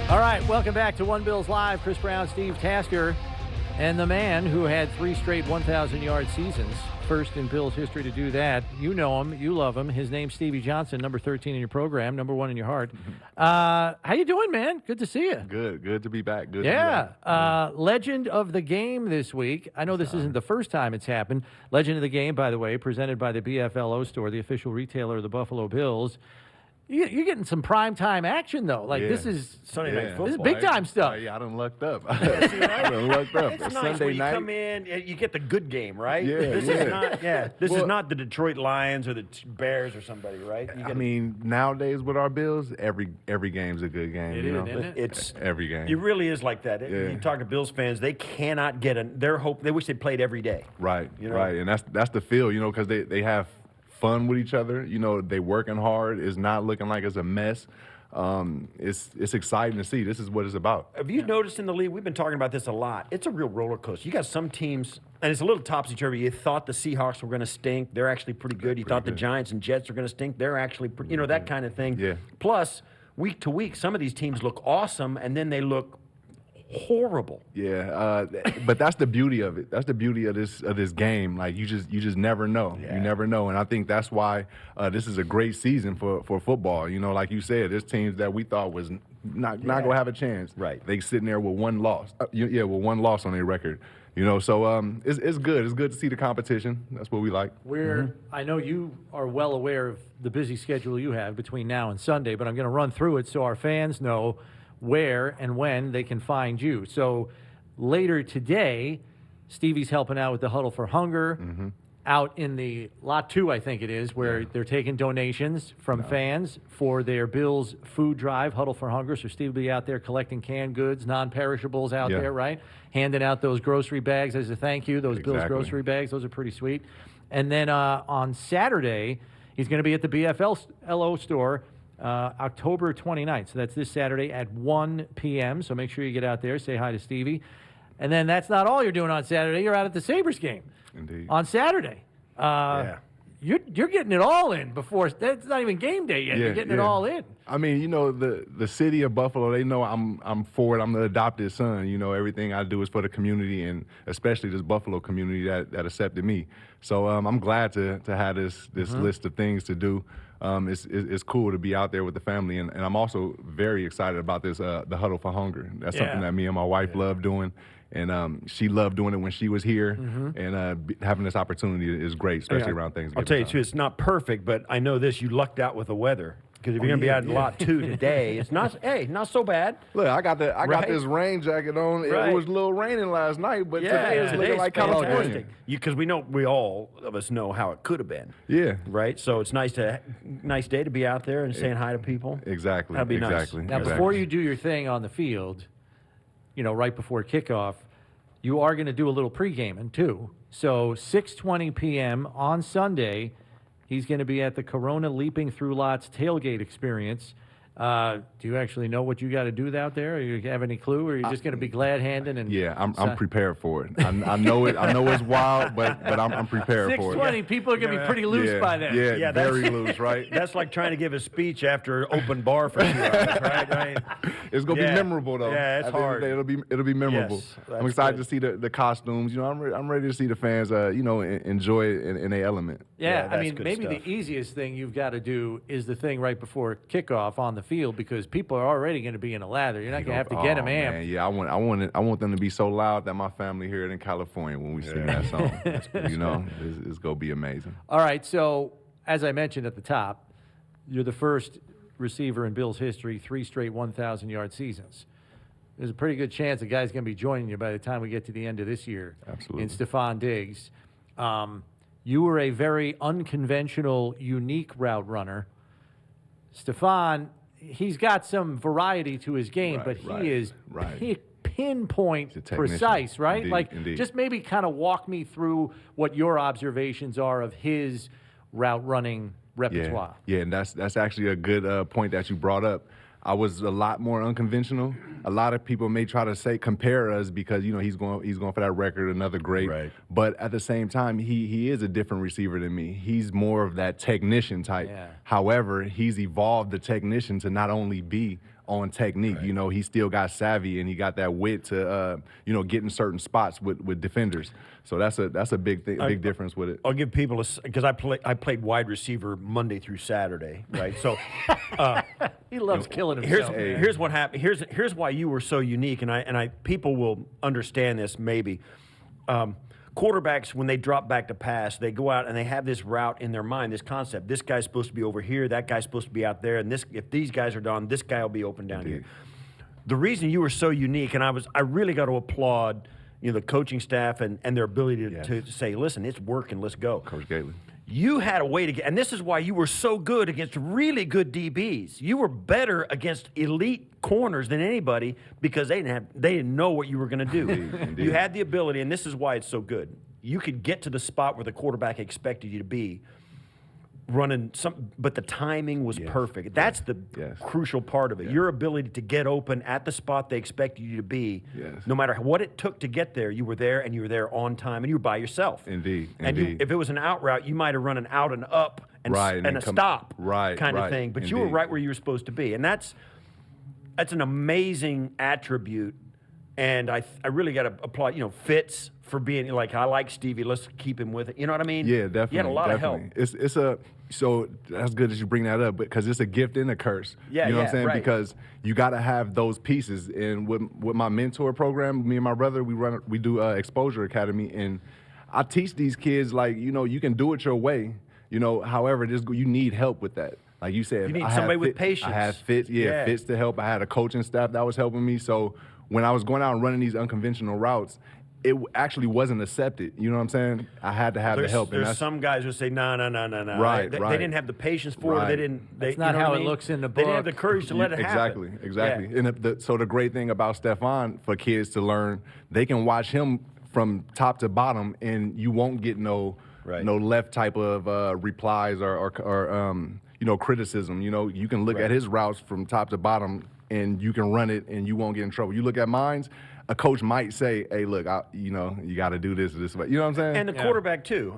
All right, welcome back to One Bills Live. Chris Brown, Steve Tasker, and the man who had 3 straight 1,000-yard seasons. First in Bills history to do that. You know him. You love him. His name's Stevie Johnson, number 13 in your program, number 1 in your heart. How you doing, man? Good to see you. Good to be back. Good yeah. to be back. Legend of the Game this week. I know this isn't the first time it's happened. Legend of the Game, by the way, presented by the BFLO store, the official retailer of the Buffalo Bills. You're getting some primetime action, though. Like, this is Sunday night football. This is big-time stuff. Yeah, I done lucked up. I done lucked up. It's nice Sunday when you night. come in, you get the good game, right? Yeah, This yeah. is not, this is not the Detroit Lions or the Bears or somebody, right? I mean, nowadays with our Bills, every game's a good game. It you is, know? isn't it? It's every game. It really is like that. Yeah. You talk to Bills fans, they cannot get their hope. They wish they played every day. Right, You know? right, and that's the feel, you know, because they have fun with each other. You know, they working hard. It's not looking like it's a mess. It's exciting to see. This is what it's about. Have you noticed in the league, we've been talking about this a lot, it's a real roller coaster. You got some teams, and it's a little topsy-turvy. You thought the Seahawks were going to stink. They're actually pretty good. You thought the Giants and Jets are going to stink. They're actually pretty, that kind of thing. Yeah. Plus, week to week, some of these teams look awesome, and then they look horrible. Yeah, but that's the beauty of it. That's the beauty of this game. Like you just never know. Yeah. You never know, and I think that's why this is a great season for football. You know, like you said, there's teams that we thought was not gonna have a chance. Right. They sitting there with one loss. With one loss on their record. You know, so it's good. It's good to see the competition. That's what we like. I know you are well aware of the busy schedule you have between now and Sunday, but I'm going to run through it so our fans know where and when they can find you. So later today, Stevie's helping out with the Huddle for Hunger out in the Lot 2, I think it is, where they're taking donations from fans for their Bills food drive, Huddle for Hunger. So Steve will be out there collecting canned goods, non-perishables out there, right? Handing out those grocery bags as a thank you, those Bills grocery bags. Those are pretty sweet. And then on Saturday, he's going to be at the BFLO store October 29th. So that's this Saturday at 1 p.m. So make sure you get out there, say hi to Stevie. And then that's not all you're doing on Saturday. You're out at the Sabres game. Indeed. On Saturday. You're getting it all in before. That's not even game day yet. You're getting it all in. I mean, you know, the city of Buffalo, they know I'm for it. I'm the adopted son. You know, everything I do is for the community, and especially this Buffalo community that accepted me. So I'm glad to have this list of things to do. It's cool to be out there with the family, and I'm also very excited about this the Huddle for Hunger. That's something that me and my wife love doing, and she loved doing it when she was here, and having this opportunity is great, especially around Thanksgiving. I'll tell you, time. too, it's not perfect, but I know this, you lucked out with the weather. Because if you're going to be out in Lot 2 today, it's not so bad. Look, I got this rain jacket on. Right. It was a little raining last night, but today it's looking like California. Because we all of us know how it could have been. Yeah. Right? So it's nice day to be out there and saying hi to people. Exactly. That'd be nice. Now, before you do your thing on the field, right before kickoff, you are going to do a little pre-gaming, too. So 6:20 p.m. on Sunday, he's going to be at the Corona Leaping Through Lots tailgate experience. Do you actually know what you got to do out there? Or you have any clue? Or are you just going to be glad-handing? And I'm prepared for it. I know it. I know it's wild, but I'm prepared for it. 6:20, people are going to be pretty loose by then. Yeah, very loose, right? That's like trying to give a speech after open bar for 2 hours, right? It's gonna be memorable though. Yeah, it's hard. It'll be memorable. Yes, I'm excited to see the costumes. I'm ready to see the fans, enjoy it in their element. Yeah, I that's mean, good maybe stuff. the easiest thing you've got to do is the thing right before kickoff on the field, because people are already going to be in a lather. You're not going to have to get them amped. Man, yeah, I want them to be so loud that my family hear it in California when we sing that song. It's gonna be amazing. All right, so as I mentioned at the top, you're the first receiver in Bills history, 3 straight 1,000-yard seasons. There's a pretty good chance a guy's going to be joining you by the time we get to the end of this year. Absolutely. In Stefon Diggs. You were a very unconventional, unique route runner. Stefon, he's got some variety to his game, but he is pinpoint precise, right? Indeed. Just maybe kind of walk me through what your observations are of his route running repertoire. Yeah, and that's actually a good point that you brought up. I was a lot more unconventional. A lot of people may try to compare us because he's going for that record, another great. Right. But at the same time, he is a different receiver than me. He's more of that technician type. Yeah. However, he's evolved the technician to not only be on technique. You know, he still got savvy and he got that wit to, you know, get in certain spots with defenders. So that's a big thing, big difference with it. I'll give people because I played wide receiver Monday through Saturday, right? So He loves killing himself. here's what happened. Here's why you were so unique, and I people will understand this maybe. Quarterbacks, when they drop back to pass, they go out and they have this route in their mind, this concept. This guy's supposed to be over here, that guy's supposed to be out there, and this if these guys are done, this guy will be open down here. The reason you were so unique, and I really got to applaud, you know, the coaching staff and their ability to say, listen, it's working, let's go. Coach Gately. You had a way to get, and this is why you were so good against really good DBs. You were better against elite corners than anybody because they didn't know what you were going to do. Indeed. You had the ability, and this is why it's so good. You could get to the spot where the quarterback expected you to be, running but the timing was perfect. That's the crucial part of it. Your ability to get open at the spot they expected you to be. No matter what it took to get there, you were there, and you were there on time, and you were by yourself. Indeed. And if it was an out route, you might have run an out and up and a stop kind of thing. But you were right where you were supposed to be, and that's an amazing attribute. And I really got to applaud, you know, Fitz for being like, I like Stevie, let's keep him with it. You know what I mean? Yeah, definitely. You had a lot of help. So that's good that you bring that up, because it's a gift and a curse. Yeah, you know what I'm saying? right. Because you got to have those pieces. And with my mentor program, me and my brother, we do Exposure Academy, and I teach these kids, like, you know, you can do it your way. You know, however, you need help with that. Like you said, you need somebody with patience. I had Fitz to help. I had a coaching staff that was helping me. So when I was going out and running these unconventional routes, it actually wasn't accepted. You know what I'm saying? I had to have the help. There's some guys who say, no. Right, They didn't have the patience for it. That's not how it looks in the book. They didn't have the courage to let it happen. Exactly. Yeah. And so the great thing about Stefon, for kids to learn, they can watch him from top to bottom, and you won't get no left type of replies or you know, criticism. You know, you can look at his routes from top to bottom, and you can run it, and you won't get in trouble. You look at mine, a coach might say, hey, look, you know, you got to do this way. You know what I'm saying? And the quarterback, too.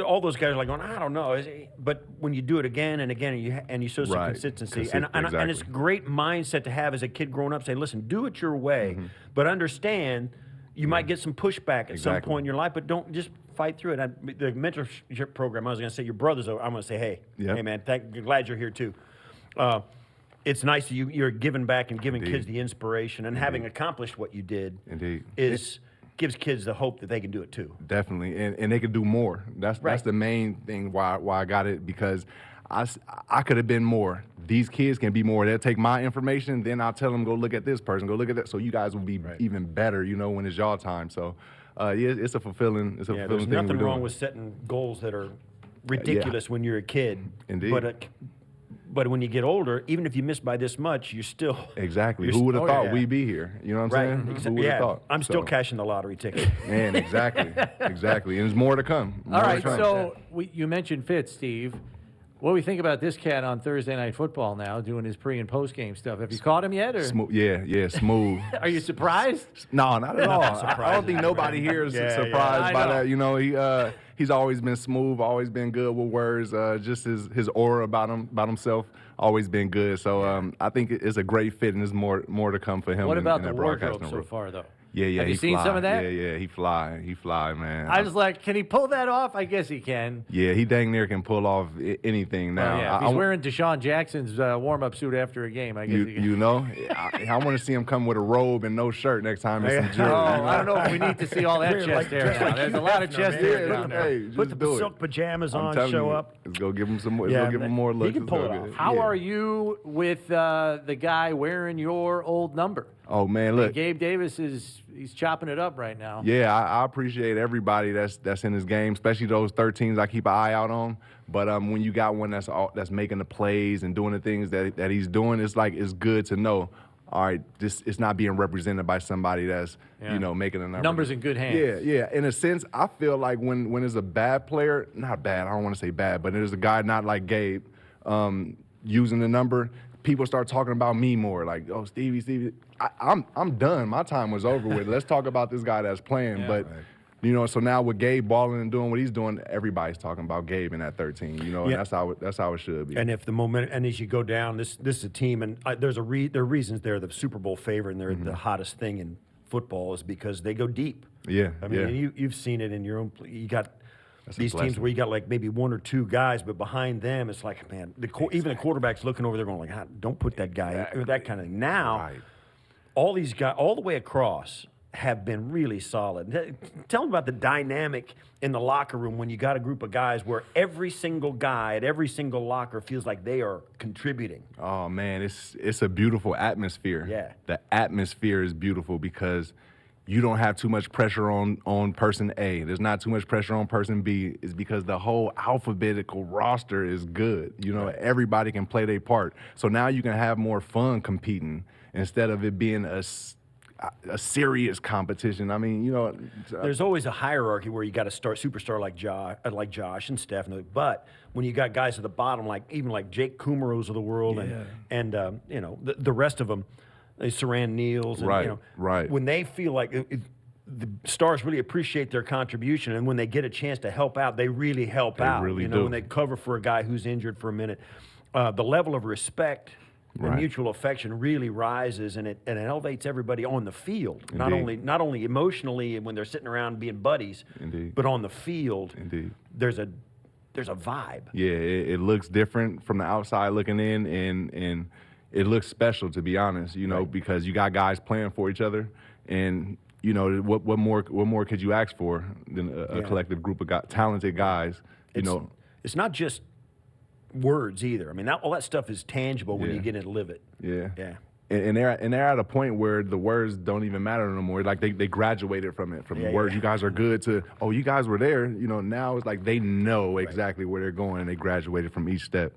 All those guys are like going, I don't know. But when you do it again and again, and you show some consistency, and it's a great mindset to have as a kid growing up, say, listen, do it your way, but understand you might get some pushback at some point in your life, but don't just fight through it. The mentorship program, I was going to say, your brother's over. I'm going to say, hey, man, glad you're here, too. It's nice that you're giving back and giving kids the inspiration, and having accomplished what you did gives kids the hope that they can do it too. Definitely, and they can do more. That's the main thing why I got it, because I could have been more. These kids can be more. They'll take my information, then I'll tell them, go look at this person, go look at that, so you guys will be even better, you know, when it's y'all time. So it's a fulfilling thing. There's nothing wrong with setting goals that are ridiculous when you're a kid. Indeed. But when you get older, even if you miss by this much, you're still... Exactly. Who would have thought we'd be here? You know what I'm saying? Who would have thought? I'm still cashing the lottery ticket. Man, exactly. Exactly. And there's more to come. All right, so you mentioned Fitz, Steve. What do we think about this cat on Thursday Night Football now, doing his pre- and post-game stuff? Have you caught him yet? Or? Smooth. Are you surprised? No, not at all. I don't think nobody here is surprised by that. You know, he's always been smooth, always been good with words. Just his aura about himself, always been good. So I think it's a great fit, and there's more to come for him. What about the wardrobe so far, though? Yeah. Have you seen some of that? Yeah. He fly, man. I was like, can he pull that off? I guess he can. Yeah, he dang near can pull off anything now. If he's wearing Deshaun Jackson's warm-up suit after a game, I guess he can. You know, I want to see him come with a robe and no shirt next time and some jewelry. I don't know if we need to see all that chest hair now. There's a lot of chest hair down there. Hey, Put the silk pajamas on, show up. Let's go give him some more. Let's go give him more looks. He can pull it off. How are you with the guy wearing your old number? Oh man, look, Gabe Davis he's chopping it up right now. Yeah, I appreciate everybody that's in this game, especially those 13s I keep an eye out on. But when you got one that's making the plays and doing the things that he's doing, it's good to know. All right, it's not being represented by somebody that's making a number. Numbers in good hands. Yeah. In a sense, I feel like when there's a bad player, not bad, I don't want to say bad, but there's a guy not like Gabe using the number, people start talking about me more. Like, oh, Stevie. I'm done. My time was over with. Let's talk about this guy that's playing. You know, so now with Gabe balling and doing what he's doing, everybody's talking about Gabe in that 13. You know, and that's how it should be. And if the momentum, and as you go down, this is a team, and there are reasons they're the Super Bowl favorite and they're the hottest thing in football is because they go deep. Yeah, I mean, you've seen it in your own. You got these teams where you got like maybe one or two guys, but behind them it's like, man, even the quarterback's looking over there going like, don't put that guy in, that kind of thing. Now, all these guys, all the way across, have been really solid. Tell them about the dynamic in the locker room when you got a group of guys where every single guy at every single locker feels like they are contributing. Oh man, it's a beautiful atmosphere. Yeah. The atmosphere is beautiful because you don't have too much pressure on person A. There's not too much pressure on person B. It's because the whole alphabetical roster is good. You know, everybody can play their part. So now you can have more fun competing instead of it being a serious competition. I mean, you know, there's always a hierarchy where you got a superstar like Josh and Steph, but when you got guys at the bottom, like even like Jake Kumerows of the world, and you know the rest of them, Saran Neals, and you know, when they feel like the stars really appreciate their contribution, and when they get a chance to help out, they really help out. Really you know, do. When they cover for a guy who's injured for a minute, the level of respect. The mutual affection really rises, and it elevates everybody on the field. Indeed. Not only emotionally when they're sitting around being buddies, Indeed. but on the field. Indeed. There's a vibe. Yeah, it looks different from the outside looking in, and it looks special, to be honest. You know, because you got guys playing for each other, and you know what more could you ask for than a collective group of talented guys? It's not just words either. I mean, all that stuff is tangible when you get to live it. Yeah. Yeah. And they're at a point where the words don't even matter no more. Like they graduated from it, from the words. You guys are good to, oh, you guys were there. You know, now it's like they know exactly where they're going, and they graduated from each step.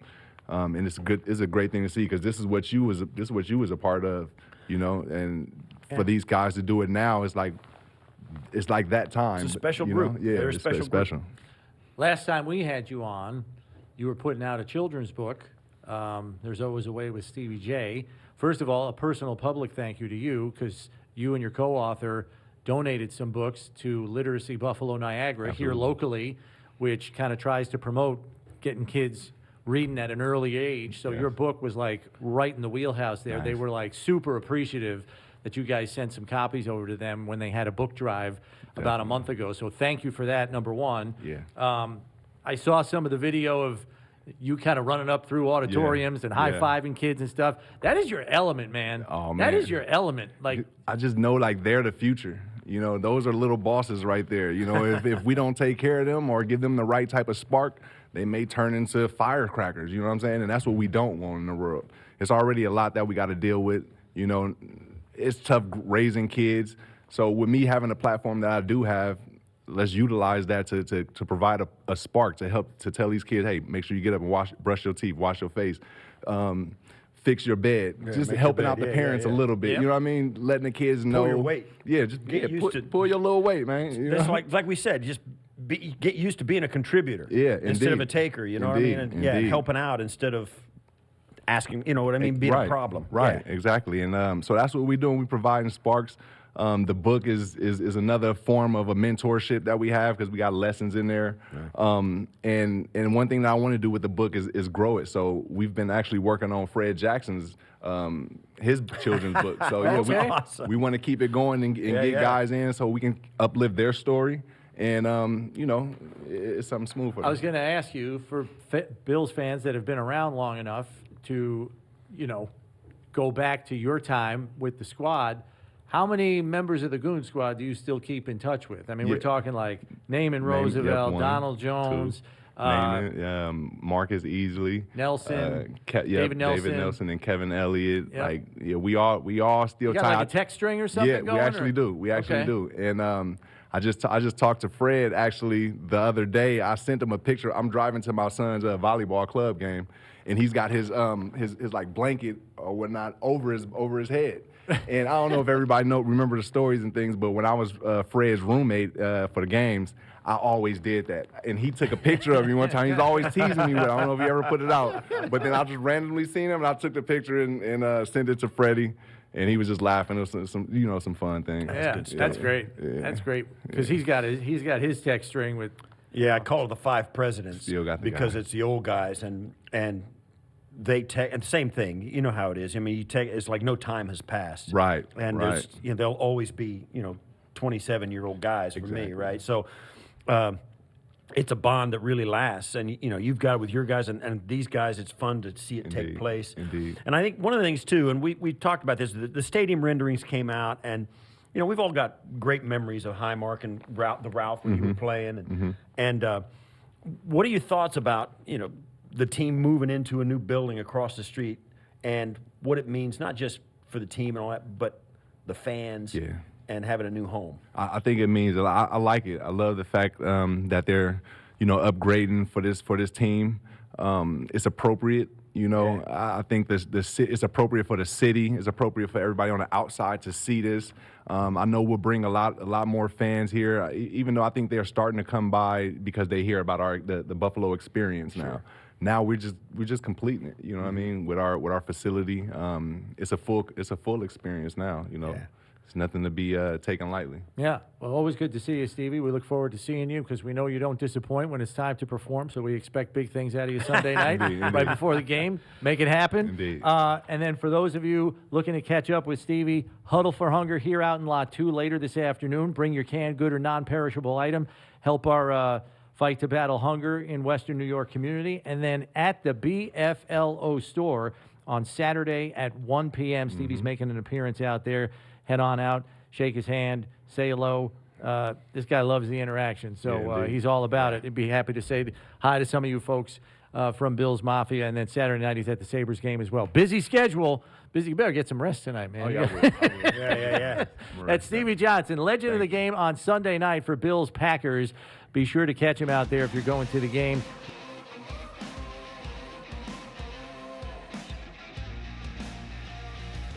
And it's a great thing to see because this is what you was a part of. You know, and for these guys to do it now, it's like that time. It's a special group. Yeah, They're it's special. special. Last time we had you on, you were putting out a children's book. There's Always a Way with Stevie J. First of all, a personal public thank you to you because you and your co-author donated some books to Literacy Buffalo Niagara here locally, which kind of tries to promote getting kids reading at an early age. So your book was like right in the wheelhouse there. They were like super appreciative that you guys sent some copies over to them when they had a book drive about a month ago. So thank you for that, number one. Yeah. I saw some of the video of you kind of running up through auditoriums and high-fiving kids and stuff. That is your element, man. Oh, man. That is your element. Like, I just know, like, they're the future. You know, those are little bosses right there. You know, if we don't take care of them or give them the right type of spark, they may turn into firecrackers. You know what I'm saying? And that's what we don't want in the world. It's already a lot that we got to deal with. You know, it's tough raising kids. So with me having a platform that I do have, let's utilize that to provide a spark to help to tell these kids, hey, make sure you get up and brush your teeth, wash your face, fix your bed, just helping out the parents a little bit. Yep. You know what I mean? Letting the kids know. Pull your weight. Yeah, just pull your little weight, man. You It's know? like we said, just get used to being a contributor. Yeah, instead of indeed. a taker. You know Indeed, what I mean? And, indeed. helping out instead of asking. You know what I mean? Being a problem. Right, Yeah. exactly. And so that's what we're doing. We're providing sparks. The book is another form of a mentorship that we have because we got lessons in there. Right. And one thing that I want to do with the book is grow it. So we've been actually working on Fred Jackson's his children's book. So we want to keep it going and get guys in so we can uplift their story. And you know, it's something smooth for them. I was going to ask you, for Bills fans that have been around long enough to, you know, go back to your time with the squad, how many members of the Goon Squad do you still keep in touch with? I mean, we're talking like Naaman Roosevelt, one, Donald Jones, Marcus Easley, Nelson, David Nelson, and Kevin Elliott. Yep. Like, we all still you got tied. like a text string or something going? We actually do. We actually Okay. do. And I just talked to Fred actually the other day. I sent him a picture. I'm driving to my son's volleyball club game, and he's got his like blanket or whatnot over his head. And I don't know if everybody remember the stories and things, but when I was Fred's roommate for the games, I always did that. And he took a picture of me one time. He's always teasing me with it. I don't know if he ever put it out. But then I just randomly seen him, and I took the picture and sent it to Freddie. and he was just laughing. It was some fun things. Yeah, that's great. Yeah. That's great because he's got his text string with. Yeah, I call it the five presidents Still got the because guy. it's the old guys and they take and same thing. You know how it is. I mean, it's like no time has passed. Right, And right. there's there'll always be 27-year-old guys for Exactly. me, right? So. It's a bond that really lasts, and you've got it with your guys and these guys. It's fun to see it take Indeed, place. indeed. And I think one of the things too, and we talked about this. The stadium renderings came out, and we've all got great memories of Highmark and the Ralph when you were playing. And what are your thoughts about the team moving into a new building across the street, and what it means not just for the team and all that, but the fans. Yeah. And having a new home. I think it means a lot. I like it. I love the fact that they're, upgrading for this team. It's appropriate. I think it's appropriate for the city. It's appropriate for everybody on the outside to see this. I know we'll bring a lot more fans here. Even though I think they're starting to come by because they hear about the Buffalo experience now. Sure. Now we're just completing it. You know what I mean? With our facility, it's a full experience now. Yeah. It's nothing to be taken lightly. Yeah, well, always good to see you, Stevie. We look forward to seeing you because we know you don't disappoint when it's time to perform. So we expect big things out of you Sunday night, Indeed, right indeed. before the game. Make it happen. Indeed. And then for those of you looking to catch up with Stevie, Huddle for Hunger here out in Lot 2 later this afternoon. Bring your canned good or non-perishable item. Help our fight to battle hunger in Western New York community. And then at the BFLO store on Saturday at 1 p.m., Stevie's making an appearance out there. Head on out, shake his hand, say hello. This guy loves the interaction, so Yeah, indeed. he's all about it. He'd be happy to say hi to some of you folks from Bill's Mafia, and then Saturday night he's at the Sabres game as well. Busy schedule. You better get some rest tonight, man. Oh yeah, I will. Yeah. That's Stevie Johnson, legend of the game on Sunday night for Bills Packers. Be sure to catch him out there if you're going to the game.